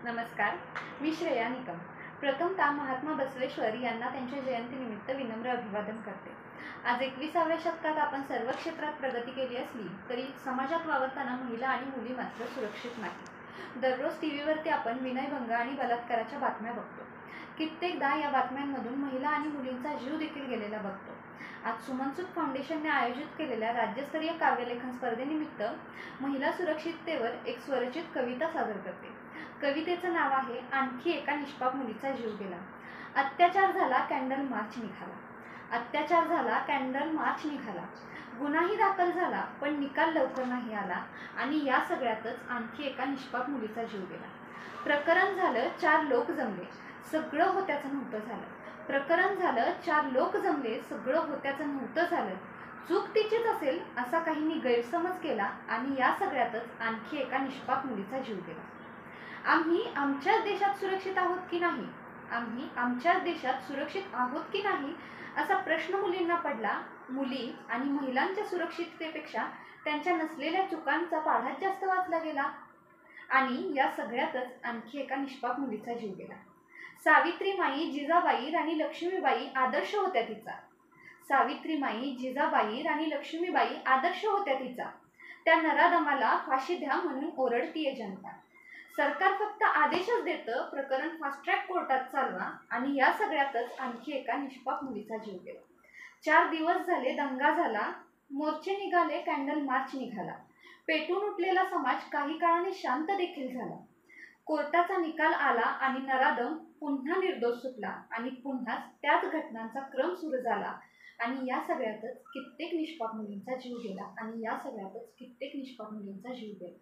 नमस्कार, मी श्रेया निकम। प्रथमतः महात्मा बसवेश्वर यांना त्यांच्या जयंतीनिमित्त विनम्र अभिवादन करते। आज 21व्या शतकात आपण सर्व क्षेत्रात प्रगती केली असली तरी समाजात वावरताना महिला आणि मुली मात्र सुरक्षित नाही। दररोज टीव्हीवरती आपण विनयभंग आणि बलात्काराच्या बातम्या बघतो। कित्येकदा या बातम्यांमधून महिला आणि मुलींचा जीव देखील गेलेला बघतो। आज सुमनसुत फाउंडेशनने आयोजित केलेल्या राज्यस्तरीय काव्यलेखन स्पर्धेनिमित्त महिला सुरक्षिततेवर एक स्वरचित कविता सादर करते। कवितेचं नाव आहे आणखी एका निष्पाप मुलीचा जीव गेला। अत्याचार झाला, कॅन्डल मार्च निघाला। अत्याचार झाला, कॅन्डल मार्च निघाला। गुन्हाही दाखल झाला, पण निकाल लवकर नाही आला आणि या सगळ्यातच आणखी एका निष्पाप मुलीचा जीव गेला। प्रकरण झालं, 4 लोक जमले, सगळं होत्याचं नव्हतं झालं। प्रकरण झालं, 4 लोक जमले, सगळं होत्याचं नव्हतं झालं। चूक तिचीच असेल असा काहींनी गैरसमज केला आणि या सगळ्यातच आणखी एका निष्पाप मुलीचा जीव गेला। आम्ही आमच्याच देशात सुरक्षित आहोत की नाही, आम्ही आमच्याच देशात सुरक्षित आहोत की नाही असा प्रश्न मुलींना पडला। मुली आणि महिलांच्या सुरक्षिततेपेक्षा त्यांच्या नसलेल्या चुकांचा पाढाच जास्त वाचला गेला आणि या सगळ्यातच आणखी एका निष्पाप मुलीचा जीव गेला। सावित्रीमाई, जिजाबाई, राणी लक्ष्मीबाई आदर्श होत्या तिचा। सावित्रीमाई, जिजाबाई, राणी लक्ष्मीबाई आदर्श होत्या तिचा। त्या नराधमाला फाशी द्या म्हणून ओरडतीये जनता। सरकार फक्त आदेशच देतं, प्रकरण फास्ट ट्रॅक कोर्टात चालवा आणि या सगळ्यातच आणखी एका निष्पाप मुलीचा जीव गेला। 4 दिवस झाले दंगा झाला, मोर्चे निघाले, कॅन्डल मार्च निघाला। पेटून उठलेला समाज काही काळाने शांत देखील झाला। कोर्टाचा निकाल आला आणि नराधम पुन्हा निर्दोष सुटला आणि पुन्हा त्याच घटनांचा क्रम सुरू झाला आणि या सगळ्यातच कित्येक निष्पाप मुलींचा जीव गेला आणि या सगळ्यातच कित्येक निष्पाप मुलींचा जीव गेला।